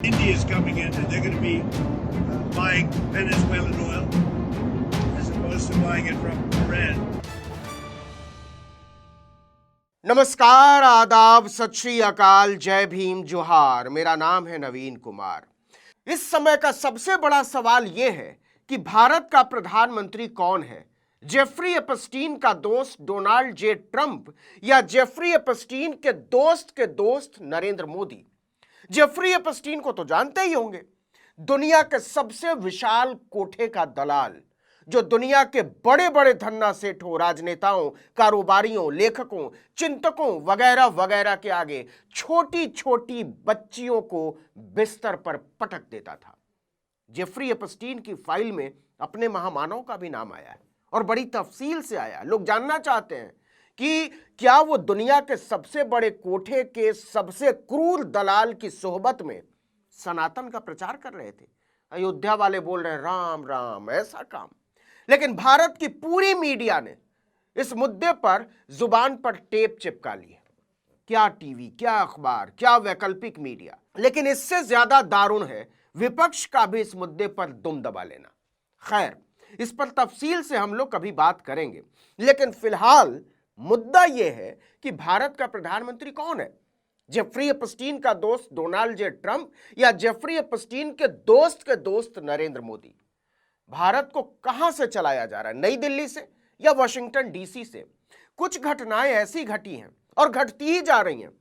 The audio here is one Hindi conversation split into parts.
India is coming in and they're going to be buying Venezuelan oil as opposed to buying it from Iran. नमस्कार, आदाब, सत श्री अकाल, जय भीम, जोहार। मेरा नाम है नवीन कुमार। इस समय का सबसे बड़ा सवाल यह है कि भारत का प्रधानमंत्री कौन है? जेफरी एपस्टीन का दोस्त डोनाल्ड जे ट्रंप या जेफरी एपस्टीन के दोस्त नरेंद्र मोदी? जेफरी एपस्टीन को तो जानते ही होंगे, दुनिया के सबसे विशाल कोठे का दलाल, जो दुनिया के बड़े बड़े धन्ना सेठों, राजनेताओं, कारोबारियों, लेखकों, चिंतकों वगैरह वगैरह के आगे छोटी छोटी बच्चियों को बिस्तर पर पटक देता था। जेफरी एपस्टीन की फाइल में अपने महामानव का भी नाम आया है और बड़ी तफसील से आया। लोग जानना चाहते हैं कि क्या वो दुनिया के सबसे बड़े कोठे के सबसे क्रूर दलाल की सोहबत में सनातन का प्रचार कर रहे थे। अयोध्या वाले बोल रहे हैं राम राम, ऐसा काम। लेकिन भारत की पूरी मीडिया ने इस मुद्दे पर जुबान पर टेप चिपका ली है। क्या टीवी, क्या अखबार, क्या वैकल्पिक मीडिया। लेकिन इससे ज्यादा दारुण है विपक्ष का भी इस मुद्दे पर दुम दबा लेना। खैर, इस पर तफसील से हम लोग कभी बात करेंगे, लेकिन फिलहाल मुद्दा यह है कि भारत का प्रधानमंत्री कौन है? जेफरी एपस्टीन का दोस्त डोनाल्ड जे ट्रंप या जेफरी एपस्टीन के दोस्त नरेंद्र मोदी? भारत को कहां से चलाया जा रहा है? नई दिल्ली से या वॉशिंगटन डीसी से? कुछ घटनाएं ऐसी घटी हैं और घटती ही जा रही हैं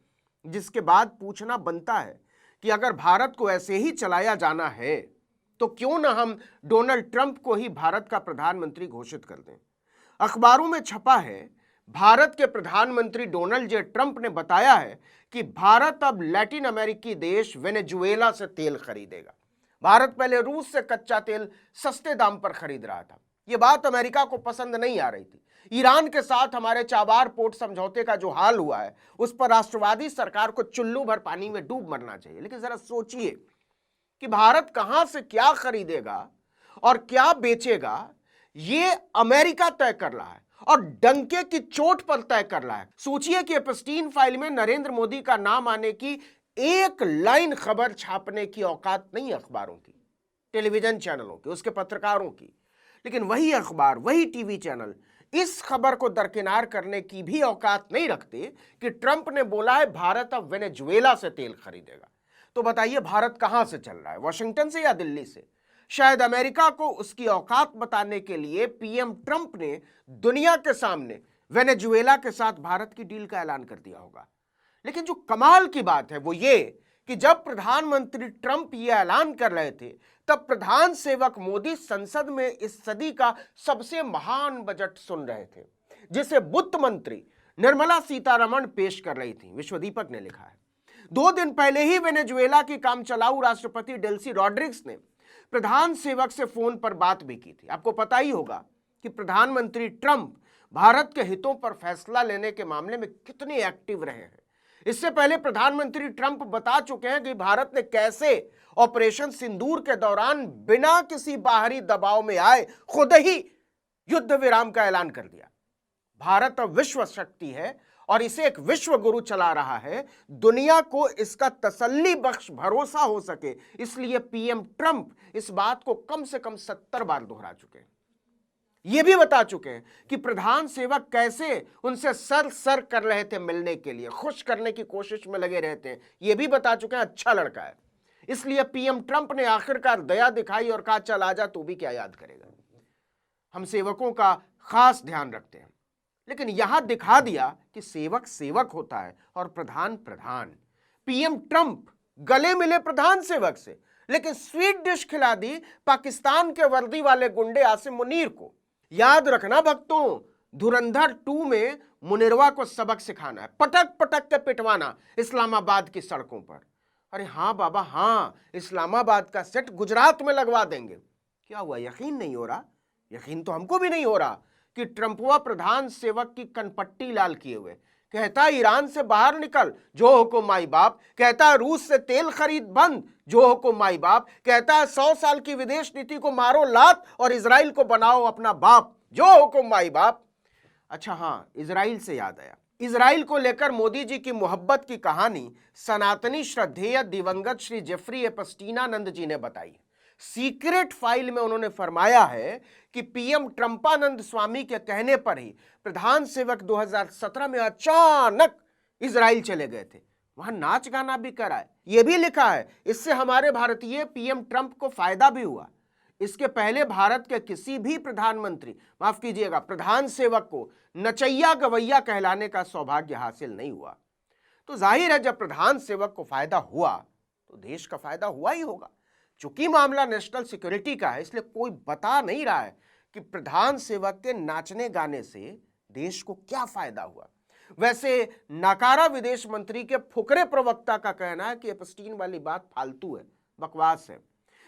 जिसके बाद पूछना बनता है कि अगर भारत को ऐसे ही चलाया जाना है तो क्यों ना हम डोनाल्ड ट्रंप को ही भारत का प्रधानमंत्री घोषित कर दें। अखबारों में छपा है, भारत के प्रधानमंत्री डोनाल्ड जे ट्रंप ने बताया है कि भारत अब लैटिन अमेरिकी देश वेनेजुएला से तेल खरीदेगा। भारत पहले रूस से कच्चा तेल सस्ते दाम पर खरीद रहा था। यह बात अमेरिका को पसंद नहीं आ रही थी। ईरान के साथ हमारे चाबार पोर्ट समझौते का जो हाल हुआ है, उस पर राष्ट्रवादी सरकार को चुल्लू भर पानी में डूब मरना चाहिए। लेकिन जरा सोचिए कि भारत कहां से क्या खरीदेगा और क्या बेचेगा, ये अमेरिका तय कर रहा है और डंके की चोट पर तय कर रहा है। सोचिए कि एपस्टीन फाइल में नरेंद्र मोदी का नाम आने की एक लाइन खबर छापने की औकात नहीं अखबारों की, टेलीविजन चैनलों की, उसके पत्रकारों की। लेकिन वही अखबार, वही टीवी चैनल इस खबर को दरकिनार करने की भी औकात नहीं रखते कि ट्रंप ने बोला है भारत अब वेनेजुएला से तेल खरीदेगा। तो बताइए, भारत कहां से चल रहा है, वॉशिंगटन से या दिल्ली से? शायद अमेरिका को उसकी औकात बताने के लिए पीएम ट्रंप ने दुनिया के सामने वेनेजुएला के साथ भारत की डील का ऐलान कर दिया होगा। लेकिन जो कमाल की बात है वो ये कि जब प्रधानमंत्री ट्रंप ये ऐलान कर रहे थे, तब प्रधान सेवक मोदी संसद में इस सदी का सबसे महान बजट सुन रहे थे, जिसे वित्त मंत्री निर्मला सीतारमण पेश कर रही थी। विश्व दीपक ने लिखा है, 2 दिन पहले ही वेनेजुएला की कामचलाऊ राष्ट्रपति डेल्सी रॉड्रिग्स ने प्रधान सेवक से फोन पर बात भी की थी। आपको पता ही होगा कि प्रधानमंत्री ट्रंप भारत के हितों पर फैसला लेने के मामले में कितने एक्टिव रहे हैं। इससे पहले प्रधानमंत्री ट्रंप बता चुके हैं कि भारत ने कैसे ऑपरेशन सिंदूर के दौरान बिना किसी बाहरी दबाव में आए खुद ही युद्ध विराम का ऐलान कर दिया। भारत अब विश्व शक्ति है और इसे एक विश्व गुरु चला रहा है। दुनिया को इसका तसल्ली बख्श भरोसा हो सके, इसलिए पीएम ट्रंप इस बात को कम से कम 70 बार दोहरा चुके हैं। यह भी बता चुके हैं कि प्रधान सेवक कैसे उनसे सर कर रहे थे मिलने के लिए, खुश करने की कोशिश में लगे रहते हैं। यह भी बता चुके हैं अच्छा लड़का है। इसलिए पीएम ट्रंप ने आखिरकार दया दिखाई और कहा चल आजा, तू भी क्या याद करेगा, हम सेवकों का खास ध्यान रखते हैं। लेकिन यहां दिखा दिया कि सेवक सेवक होता है और प्रधान प्रधान। पीएम ट्रंप गले मिले प्रधान सेवक से, लेकिन स्वीट डिश खिला दी पाकिस्तान के वर्दी वाले गुंडे आसिम मुनीर को। याद रखना भक्तों, धुरंधर 2 में मुनिरवा को सबक सिखाना है, पटक पटक के पिटवाना इस्लामाबाद की सड़कों पर। अरे हाँ बाबा हाँ, इस्लामाबाद का सेट गुजरात में लगवा देंगे। क्या हुआ, यकीन नहीं हो रहा? यकीन तो हमको भी नहीं हो रहा कि ट्रंपवा प्रधान सेवक की कनपट्टी लाल किए हुए कहता है ईरान से बाहर निकल, जो हुकुम माई बाप। कहता है रूस से तेल खरीद बंद, जो हुकुम माई बाप। कहता है 100 साल की विदेश नीति को मारो लात और इजराइल को बनाओ अपना बाप, जो हुकुम माई बाप। अच्छा हाँ, इजराइल से याद आया, इजराइल को लेकर मोदी जी की मोहब्बत की कहानी सनातनी श्रद्धेय दिवंगत श्री जेफरी एपस्टीनानंद जी ने बताई। सीक्रेट फाइल में उन्होंने फरमाया है कि पीएम ट्रंपानंद स्वामी के कहने पर ही प्रधान सेवक 2017 में अचानक इजराइल चले गए थे, वहां नाच गाना भी करा है। यह भी लिखा है इससे हमारे भारतीय पीएम ट्रंप को फायदा भी हुआ। इसके पहले भारत के किसी भी प्रधानमंत्री, माफ कीजिएगा, प्रधान सेवक को नचैया गवैया कहलाने का सौभाग्य हासिल नहीं हुआ। तो जाहिर है जब प्रधान सेवक को फायदा हुआ तो देश का फायदा हुआ ही होगा। चूंकि मामला नेशनल सिक्योरिटी का है, इसलिए कोई बता नहीं रहा है कि प्रधान सेवक के नाचने गाने से देश को क्या फायदा हुआ। वैसे नाकारा विदेश मंत्री के फुकरे प्रवक्ता का कहना है कि एपस्टीन वाली बात फालतू है, बकवास है।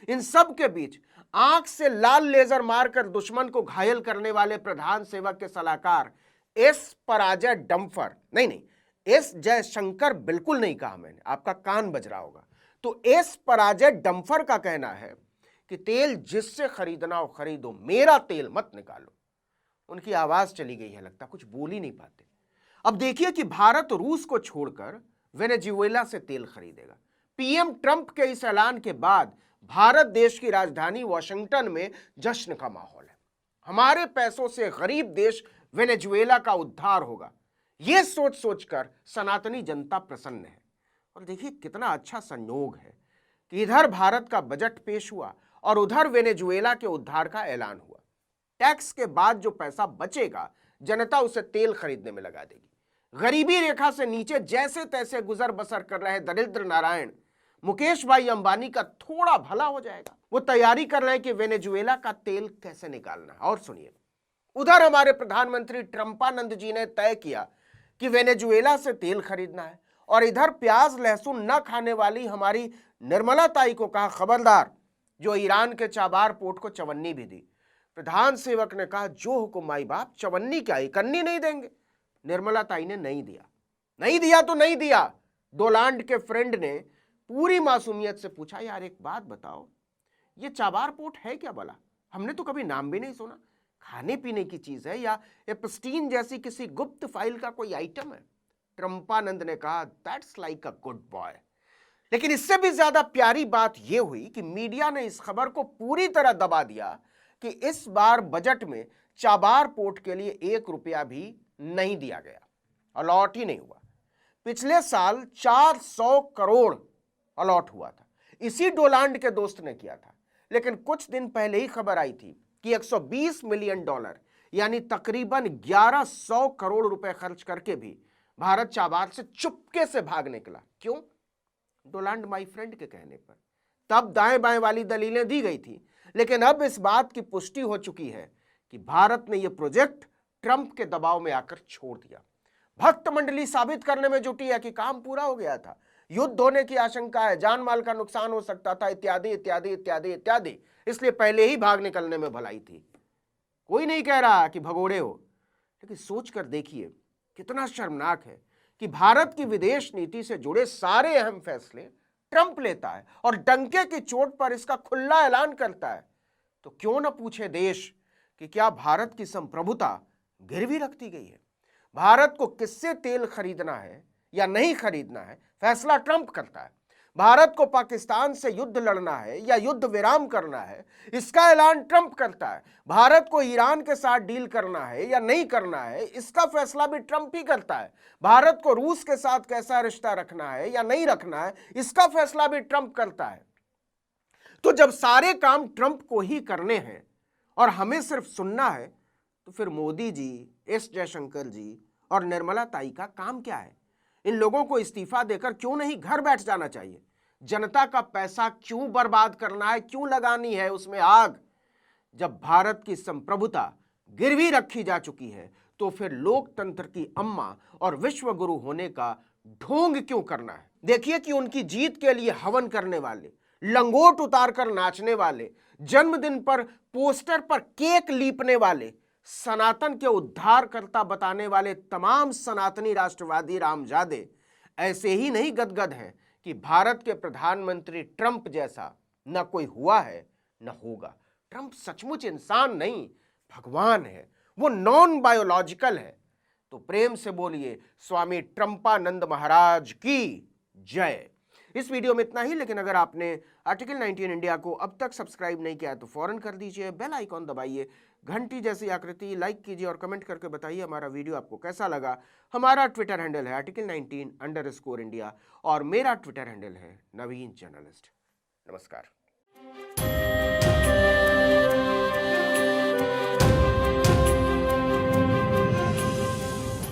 इन सब के बीच आंख से लाल लेजर मारकर दुश्मन को घायल करने वाले प्रधान सेवक के सलाहकार एस पराजय डम्फर, नहीं, एस जयशंकर बिल्कुल नहीं कहा मैंने, आपका कान बज रहा होगा। तो एस पराजय डम्फर का कहना है कि तेल जिससे खरीदना हो खरीदो, मेरा तेल मत निकालो। उनकी आवाज चली गई है, लगता कुछ बोल ही नहीं पाते। अब देखिए कि भारत रूस को छोड़कर वेनेजुएला से तेल खरीदेगा। पीएम ट्रंप के इस ऐलान के बाद भारत देश की राजधानी वॉशिंगटन में जश्न का माहौल है। हमारे पैसों से गरीब देश वेनेजुएला का उद्धार होगा, यह सोच सोचकर सनातनी जनता प्रसन्न है। और देखिए कितना अच्छा संयोग है कि इधर भारत का बजट पेश हुआ और उधर वेनेजुएला के उद्धार का ऐलान हुआ। टैक्स के बाद जो पैसा बचेगा जनता उसे तेल खरीदने में लगा देगी। गरीबी रेखा से नीचे जैसे तैसे गुजर बसर कर रहे दरिद्र नारायण मुकेश भाई अंबानी का थोड़ा भला हो जाएगा। वो तैयारी कर रहे हैं कि वेनेजुएला का तेल कैसे निकालना है। और सुनिए, उधर हमारे प्रधानमंत्री ट्रंपानंद जी ने तय किया कि वेनेजुएला से तेल खरीदना है, और इधर प्याज लहसुन न खाने वाली हमारी निर्मला ताई को कहा खबरदार, जो ईरान के चाबार पोर्ट को चवन्नी भी दी। प्रधान सेवक ने कहा जो हुकुम माई बाप, चवन्नी क्या, कन्नी नहीं देंगे। निर्मला ताई ने नहीं दिया तो नहीं दिया। डोलांड के फ्रेंड ने पूरी मासूमियत से पूछा, यार एक बात बताओ, ये चाबार पोर्ट है क्या भला? हमने तो कभी नाम भी नहीं सुना। खाने पीने की चीज है या एपस्टीन जैसी किसी गुप्त फाइल का कोई आइटम है? ट्रंपानंद ने कहा that's like a good boy. लेकिन इससे भी ज्यादा प्यारी बात यह हुई कि मीडिया ने इस खबर को पूरी तरह दबा दिया कि इस बार बजट में चाबार पोर्ट के लिए 1 रुपया भी नहीं दिया गया, अलॉट ही नहीं हुआ। पिछले साल 400 करोड़ अलॉट हुआ था, इसी डोलांड के दोस्त ने किया था। लेकिन कुछ दिन पहले ही खबर आई थी कि $120 मिलियन यानी तकरीबन 1100 करोड़ रुपए खर्च करके भी भारत चाबार से चुपके से भाग निकला। क्यों? डोलांड माई फ्रेंड के कहने पर। तब दाएं बाएं वाली दलीलें दी गई थी, लेकिन अब इस बात की पुष्टि हो चुकी है कि भारत ने यह प्रोजेक्ट ट्रंप के दबाव में आकर छोड़ दिया। भक्त मंडली साबित करने में जुटी है कि काम पूरा हो गया था, युद्ध होने की आशंका है, जान माल का नुकसान हो सकता था, इत्यादि इत्यादि इत्यादि इत्यादि, इसलिए पहले ही भाग निकलने में भलाई थी। कोई नहीं कह रहा कि भगोड़े हो, लेकिन सोच कर देखिए कितना शर्मनाक है कि भारत की विदेश नीति से जुड़े सारे अहम फैसले ट्रंप लेता है और डंके की चोट पर इसका खुला ऐलान करता है। तो क्यों न पूछे देश कि क्या भारत की संप्रभुता गिरवी रख दी गई है? भारत को किससे तेल खरीदना है या नहीं खरीदना है, फैसला ट्रंप करता है। भारत को पाकिस्तान से युद्ध लड़ना है या युद्ध विराम करना है, इसका ऐलान ट्रंप करता है। भारत को ईरान के साथ डील करना है या नहीं करना है, इसका फैसला भी ट्रंप ही करता है। भारत को रूस के साथ कैसा रिश्ता रखना है या नहीं रखना है, इसका फैसला भी ट्रंप करता है। तो जब सारे काम ट्रंप को ही करने हैं और हमें सिर्फ सुनना है, तो फिर मोदी जी, एस जयशंकर जी और निर्मला ताई का काम क्या है? इन लोगों को इस्तीफा देकर क्यों नहीं घर बैठ जाना चाहिए? जनता का पैसा क्यों बर्बाद करना है, क्यों लगानी है उसमें आग? जब भारत की संप्रभुता गिरवी रखी जा चुकी है, तो फिर लोकतंत्र की अम्मा और विश्व गुरु होने का ढोंग क्यों करना है? देखिए कि उनकी जीत के लिए हवन करने वाले, लंगोट उतारकर नाचने वाले, जन्मदिन पर पोस्टर पर केक लीपने वाले, सनातन के उद्धारकर्ता बताने वाले तमाम सनातनी राष्ट्रवादी रामजादे ऐसे ही नहीं गदगद हैं कि भारत के प्रधानमंत्री ट्रंप जैसा न कोई हुआ है न होगा। ट्रंप सचमुच इंसान नहीं, भगवान है। वो नॉन बायोलॉजिकल है। तो प्रेम से बोलिए स्वामी ट्रंपानंद महाराज की जय। इस वीडियो में इतना ही, लेकिन अगर आपने आर्टिकल 19 इंडिया को अब तक सब्सक्राइब नहीं किया है तो फौरन कर दीजिए, बेल आइकॉन दबाइए, घंटी जैसी आकृति लाइक कीजिए और कमेंट करके बताइए हमारा वीडियो आपको कैसा लगा। हमारा ट्विटर हैंडल है article19_India और मेरा ट्विटर हैंडल है नवीन जर्नलिस्ट। नमस्कार।